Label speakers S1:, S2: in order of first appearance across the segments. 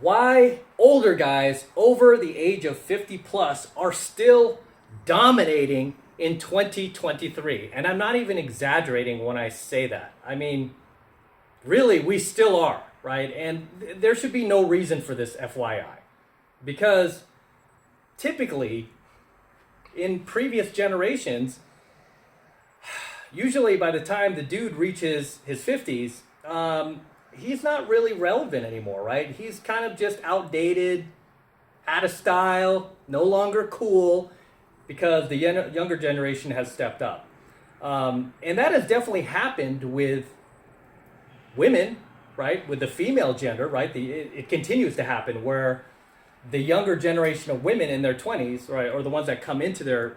S1: Why older guys over the age of 50 plus are still dominating in 2023. And I'm not even exaggerating when I say that. I mean, really, we still are, right? And there should be no reason for this, FYI. Because typically, in previous generations, usually by the time the dude reaches his 50s, he's not really relevant anymore, right? He's kind of just outdated, out of style, no longer cool, because the younger generation has stepped up. And that has definitely happened with women, right? With the female gender, right? It continues to happen where the younger generation of women in their 20s, right, or the ones that come into their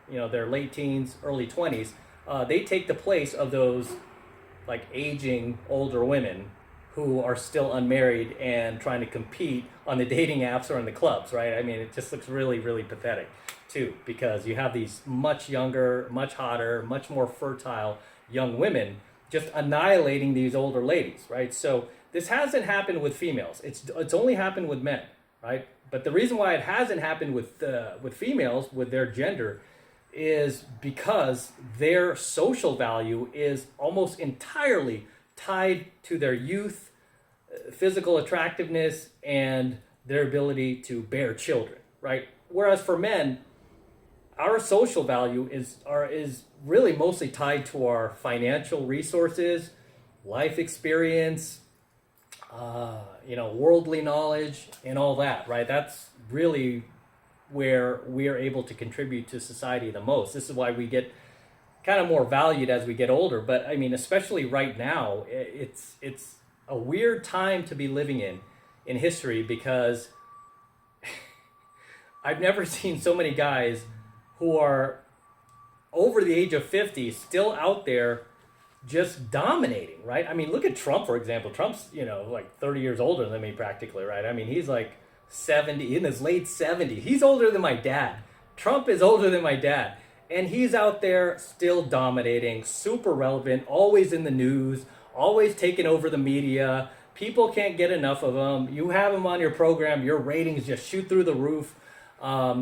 S1: their late teens, early 20s, they take the place of those like aging older women who are still unmarried and trying to compete on the dating apps or in the clubs, right? I mean, it just looks really, really pathetic too, because you have these much younger, much hotter, much more fertile young women just annihilating these older ladies, right? So this hasn't happened with females. It's only happened with men, right? But the reason why it hasn't happened with females, with their gender, is because their social value is almost entirely tied to their youth, physical attractiveness, and their ability to bear children, right? Whereas for men, our social value is really mostly tied to our financial resources, life experience, worldly knowledge, and all that, right? That's really where we are able to contribute to society the most. This is why we get kind of more valued as we get older. But I mean, especially right now, it's a weird time to be living in history, because I've never seen so many guys who are over the age of 50 still out there just dominating, right? I mean, look at Trump, for example. Trump's, like 30 years older than me practically, right? I mean, he's like 70, in his late 70s. He's older than my dad. Trump is older than my dad. And he's out there still dominating, super relevant, always in the news, always taking over the media. People can't get enough of him. You have him on your program, your ratings just shoot through the roof. I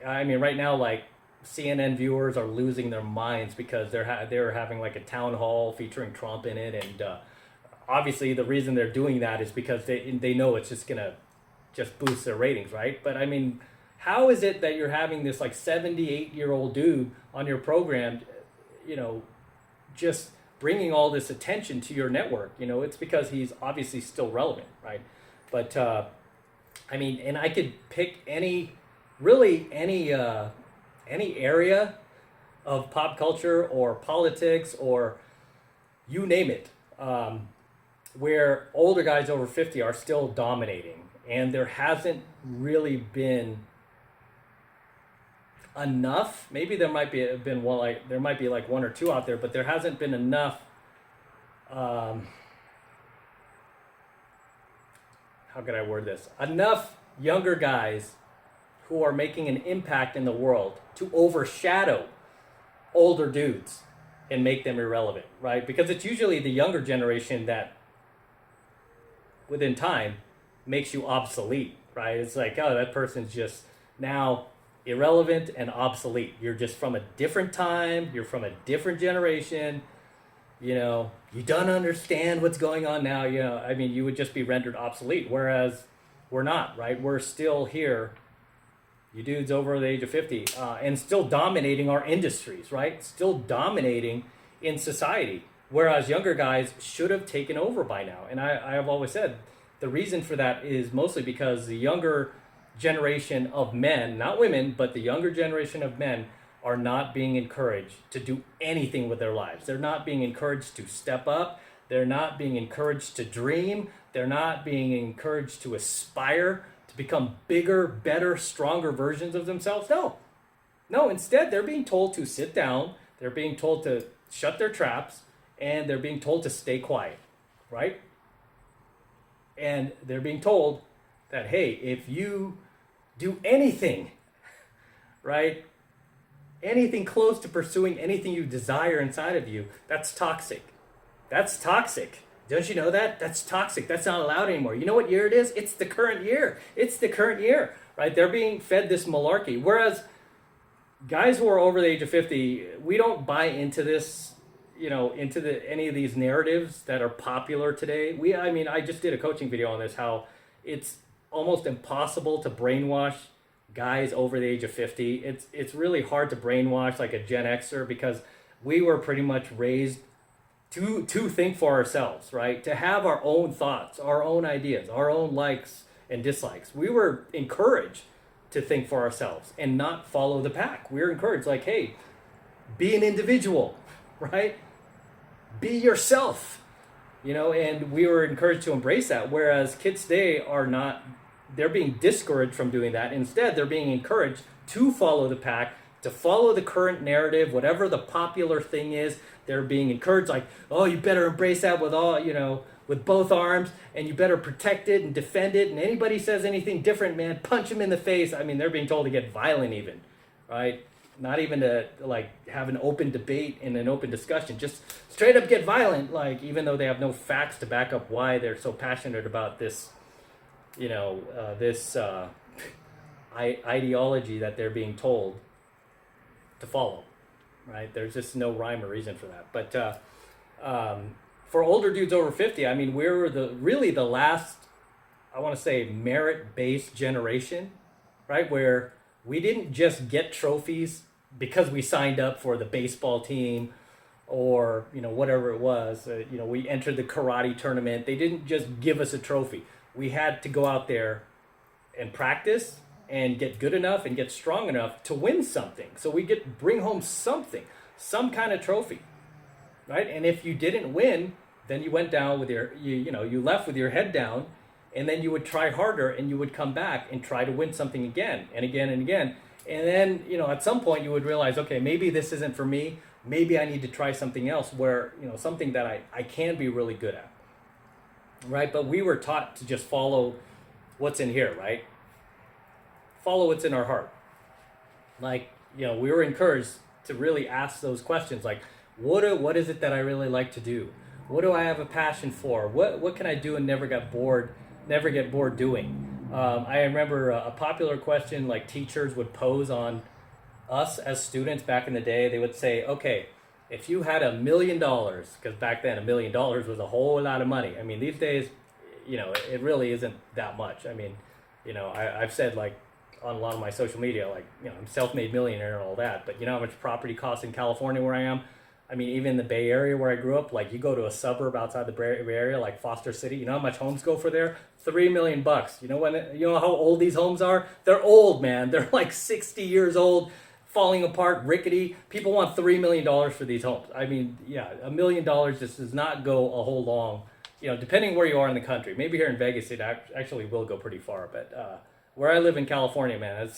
S1: mean, right now, like, CNN viewers are losing their minds because they're having like a town hall featuring Trump in it, and obviously the reason they're doing that is because they know it's just gonna just boost their ratings, right? But I mean, how is it that you're having this like 78-year-old dude on your program, just bringing all this attention to your network? It's because he's obviously still relevant, right? But I mean, and I could pick any area of pop culture or politics or you name it, where older guys over 50 are still dominating. And there hasn't really been enough. Maybe there might be been one, like there might be like one or two out there, but there hasn't been enough. How could I word this? Enough younger guys who are making an impact in the world to overshadow older dudes and make them irrelevant, right? Because it's usually the younger generation that, within time, makes you obsolete, right? It's like, oh, that person's just now irrelevant and obsolete. You're just from a different time. You're from a different generation. You don't understand what's going on now. I mean, you would just be rendered obsolete. Whereas we're not, right? We're still here. You dudes over the age of 50, and still dominating our industries, right? Still dominating in society. Whereas younger guys should have taken over by now. And I have always said the reason for that is mostly because the younger generation of men, not women, but the younger generation of men are not being encouraged to do anything with their lives. They're not being encouraged to step up. They're not being encouraged to dream. They're not being encouraged to aspire to become bigger, better, stronger versions of themselves. No, instead they're being told to sit down. They're being told to shut their traps, and they're being told to stay quiet, right? And they're being told that, hey, if you do anything, right, anything close to pursuing anything you desire inside of you, that's toxic. That's toxic. Don't you know that? That's toxic. That's not allowed anymore. You know what year it is? It's the current year. It's the current year, right? They're being fed this malarkey. Whereas guys who are over the age of 50, we don't buy into this, into any of these narratives that are popular today. I mean, I just did a coaching video on this, how it's almost impossible to brainwash guys over the age of 50. It's really hard to brainwash like a Gen Xer, because we were pretty much raised to think for ourselves, right? To have our own thoughts, our own ideas, our own likes and dislikes. We were encouraged to think for ourselves and not follow the pack. We were encouraged, like, hey, be an individual, right? Be yourself, and we were encouraged to embrace that. Whereas kids today are not, they're being discouraged from doing that. Instead, they're being encouraged to follow the pack, to follow the current narrative, whatever the popular thing is. They're being encouraged, like, oh, you better embrace that with all, with both arms, and you better protect it and defend it. And anybody says anything different, man, punch them in the face. I mean, they're being told to get violent even, right? Not even to like have an open debate and an open discussion, just straight up get violent, like, even though they have no facts to back up why they're so passionate about this, ideology that they're being told to follow. Right? There's just no rhyme or reason for that. But for older dudes over 50, I mean, we're really the last, I want to say, merit-based generation, right? Where we didn't just get trophies because we signed up for the baseball team or, whatever it was. We entered the karate tournament. They didn't just give us a trophy. We had to go out there and practice and get good enough and get strong enough to win something. So we bring home something, some kind of trophy, right? And if you didn't win, then you went down with you left with your head down, and then you would try harder and you would come back and try to win something again and again and again. And then, at some point you would realize, okay, maybe this isn't for me. Maybe I need to try something else where, something that I can be really good at, right? But we were taught to just follow what's in here, right? Follow what's in our heart. Like, we were encouraged to really ask those questions, like, what is it that I really like to do? What do I have a passion for? What can I do and never get bored doing? I remember a popular question like teachers would pose on us as students back in the day. They would say, okay, if you had $1 million, because back then $1 million was a whole lot of money. I mean, these days, it really isn't that much. I mean, I've said, like, on a lot of my social media, like, I'm self-made millionaire and all that, but you know how much property costs in California where I am? I mean, even the Bay Area where I grew up, like, you go to a suburb outside the Bay Area, like Foster City, you know how much homes go for there? $3 million. You know how old these homes are? They're old, man. They're like 60 years old, falling apart, rickety. People want $3 million for these homes. I mean, yeah, $1 million just does not go a whole long, depending where you are in the country. Maybe here in Vegas, it actually will go pretty far, but where I live in California, man,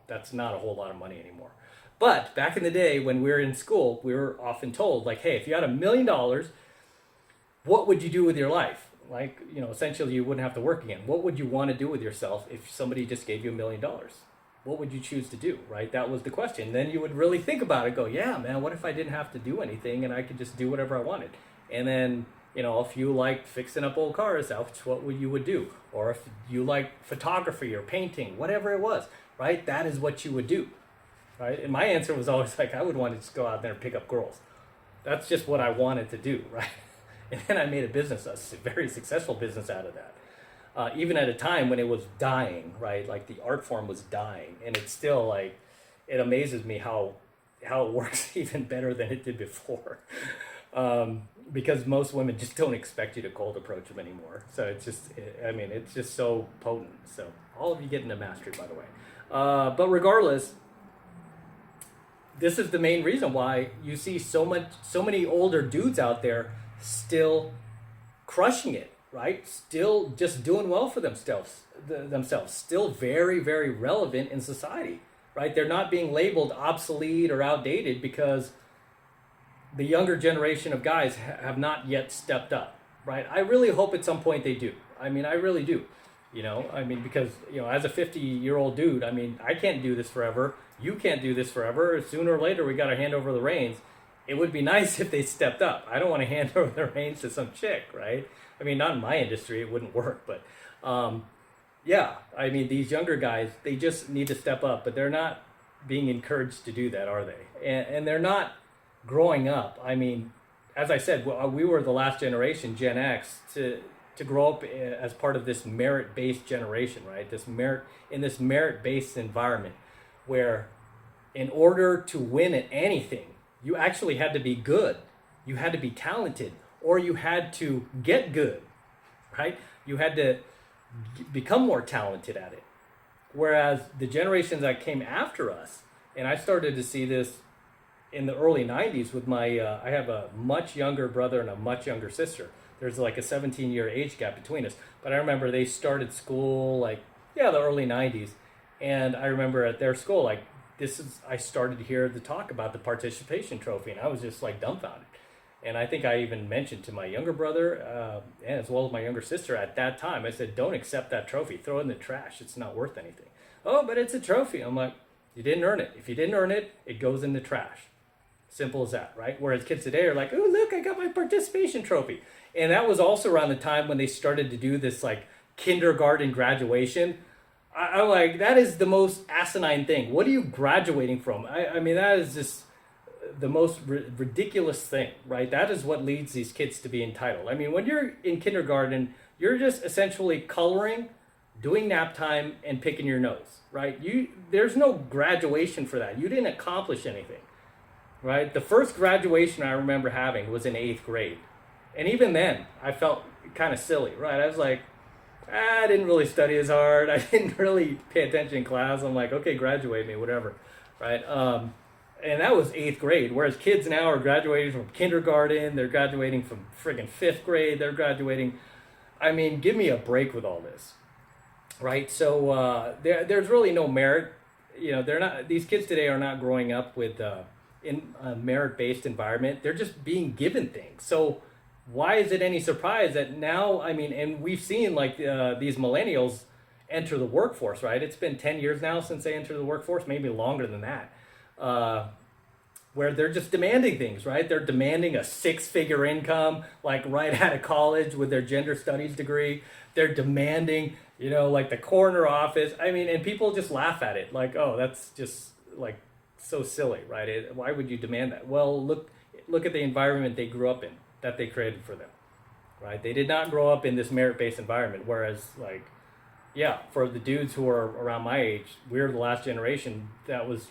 S1: that's not a whole lot of money anymore. But back in the day when we were in school, we were often told, like, hey, if you had $1 million, what would you do with your life? Like, essentially you wouldn't have to work again. What would you want to do with yourself if somebody just gave you $1 million? What would you choose to do, right? That was the question. Then you would really think about it, go, yeah, man, what if I didn't have to do anything and I could just do whatever I wanted? And then, if you liked fixing up old cars, that's what you would do. Or if you like photography or painting, whatever it was, right? That is what you would do, right? And my answer was always like, I would want to just go out there and pick up girls. That's just what I wanted to do, right? And then I made a very successful business out of that. Even at a time when it was dying, right? Like the art form was dying. And it's still like, it amazes me how it works even better than it did before. Because most women just don't expect you to cold approach them anymore. So it's just so potent. So all of you get into mastery, by the way. But regardless, this is the main reason why you see so many older dudes out there still crushing it, right? Still just doing well for themselves, still very, very relevant in society, right? They're not being labeled obsolete or outdated because the younger generation of guys have not yet stepped up, right? I really hope at some point they do. I mean, I really do. Because, as a 50-year-old dude, I mean, I can't do this forever. You can't do this forever. Sooner or later, we got to hand over the reins. it would be nice if they stepped up. I don't want to hand over the reins to some chick, right? I mean, not in my industry, it wouldn't work, but yeah, I mean, these younger guys, they just need to step up, but they're not being encouraged to do that, are they? And they're not growing up. I mean, as I said, we were the last generation, Gen X, to grow up as part of this merit-based generation, right? In this merit-based environment where in order to win at anything, you actually had to be good, you had to be talented, or you had to get good, right? You had to become more talented at it. Whereas the generations that came after us, and I started to see this in the early 90s with my, I have a much younger brother and a much younger sister. There's like a 17-year age gap between us. But I remember they started school the early 90s. And I remember at their school, I started to hear the talk about the participation trophy, and I was just like dumbfounded. And I think I even mentioned to my younger brother, and as well as my younger sister at that time, I said, don't accept that trophy. Throw it in the trash. It's not worth anything. Oh, but it's a trophy. I'm like, you didn't earn it. If you didn't earn it, it goes in the trash. Simple as that, right? Whereas kids today are like, oh, look, I got my participation trophy. And that was also around the time when they started to do this kindergarten graduation. I'm like, that is the most asinine thing. What are you graduating from? I mean, that is just the most ridiculous thing, right? That is what leads these kids to be entitled. I mean, when you're in kindergarten, you're just essentially coloring, doing nap time, and picking your nose, right? There's no graduation for that. You didn't accomplish anything, right? The first graduation I remember having was in 8th grade. And even then, I felt kind of silly, right? I was like, I didn't really study as hard. I didn't really pay attention in class. I'm like, okay, graduate me, whatever, right? And that was 8th grade, whereas kids now are graduating from kindergarten. They're graduating from friggin' 5th grade. They're graduating. I mean, give me a break with all this, right? So there's really no merit. You know, these kids today are not growing up with in a merit-based environment. They're just being given things. So why is it any surprise that now, I mean, and we've seen these millennials enter the workforce, right? It's been 10 years now since they entered the workforce, maybe longer than that, where they're just demanding things, right? They're demanding a 6-figure income, right out of college with their gender studies degree. They're demanding, the corner office. I mean, and people just laugh at it, oh, that's just so silly, right? Why would you demand that? Well, look at the environment they grew up in, that they created for them, right? They did not grow up in this merit-based environment, whereas for the dudes who are around my age, we're the last generation that was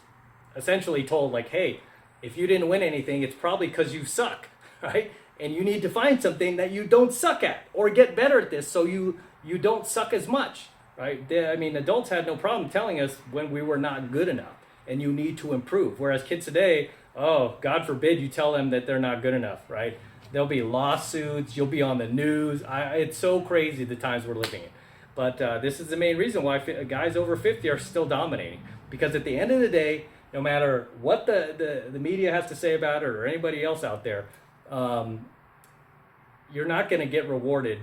S1: essentially told hey, if you didn't win anything, it's probably because you suck, right? And you need to find something that you don't suck at or get better at this so you don't suck as much, right? Adults had no problem telling us when we were not good enough and you need to improve. Whereas kids today, oh, God forbid you tell them that they're not good enough, right? There'll be lawsuits. You'll be on the news. It's so crazy the times we're living in. But this is the main reason why guys over 50 are still dominating. Because at the end of the day, no matter what the media has to say about it or anybody else out there, you're not going to get rewarded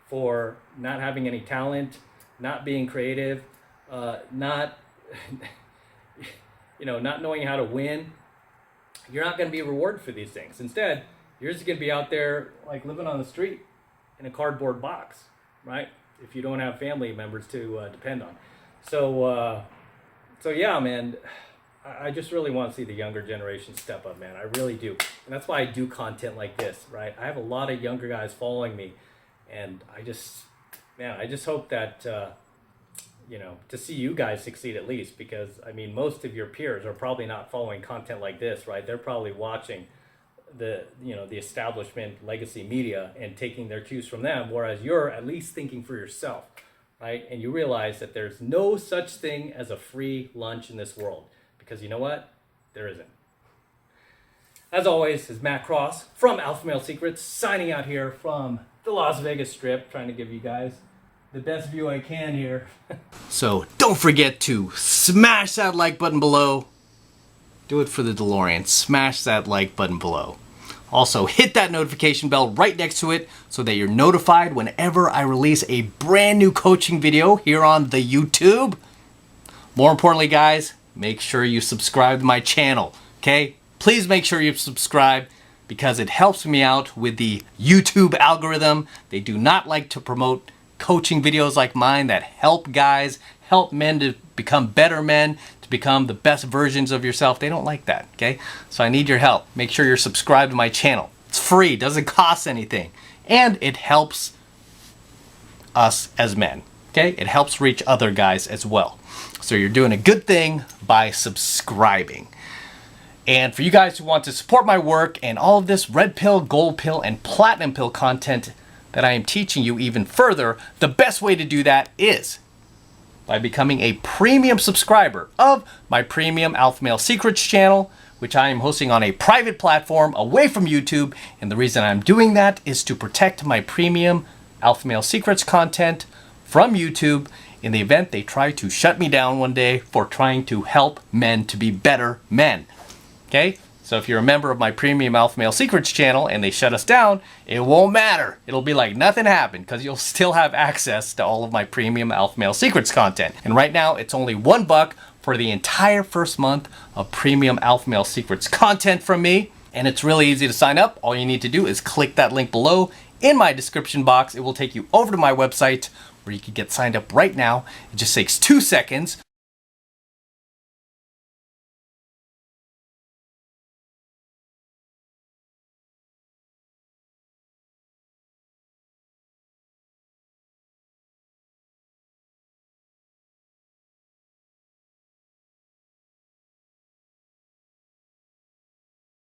S1: for not having any talent, not being creative, not knowing how to win. You're not going to be rewarded for these things. Instead, you're just going to be out there living on the street in a cardboard box, right? If you don't have family members to depend on. So yeah, man, I just really want to see the younger generation step up, man. I really do. And that's why I do content like this, right? I have a lot of younger guys following me. And I just hope that, to see you guys succeed at least. Because, most of your peers are probably not following content like this, right? They're probably watching the establishment legacy media and taking their cues from them, whereas you're at least thinking for yourself, right? And you realize that there's no such thing as a free lunch in this world, because you know what? There isn't. As always, this is Matt Cross from AlphaMaleSecrets, signing out here from the Las Vegas Strip, trying to give you guys the best view I can here. So don't forget to smash that like button below. Do it for the DeLorean. Smash that like button below. Also, hit that notification bell right next to it so that you're notified whenever I release a brand new coaching video here on the YouTube. More importantly, guys, make sure you subscribe to my channel, okay? please make sure you subscribe because it helps me out with the YouTube algorithm. They do not like to promote coaching videos like mine that help guys, help men to become better men, to become the best versions of yourself. They don't like that, okay? So I need your help. Make sure you're subscribed to my channel. It's free, doesn't cost anything. And it helps us as men, okay? It helps reach other guys as well. So you're doing a good thing by subscribing. And for you guys who want to support my work and all of this red pill, gold pill, and platinum pill content that I am teaching you even further, the best way to do that is by becoming a premium subscriber of my premium Alpha Male Secrets channel, which I am hosting on a private platform away from YouTube. And the reason I'm doing that is to protect my premium Alpha Male Secrets content from YouTube in the event they try to shut me down one day for trying to help men to be better men. Okay? So if you're a member of my premium Alpha Male Secrets channel and they shut us down, it won't matter. It'll be like nothing happened because you'll still have access to all of my premium Alpha Male Secrets content. And right now it's only $1 for the entire first month of premium Alpha Male Secrets content from me. And it's really easy to sign up. All you need to do is click that link below in my description box. It will take you over to my website where you can get signed up right now. It just takes 2 seconds.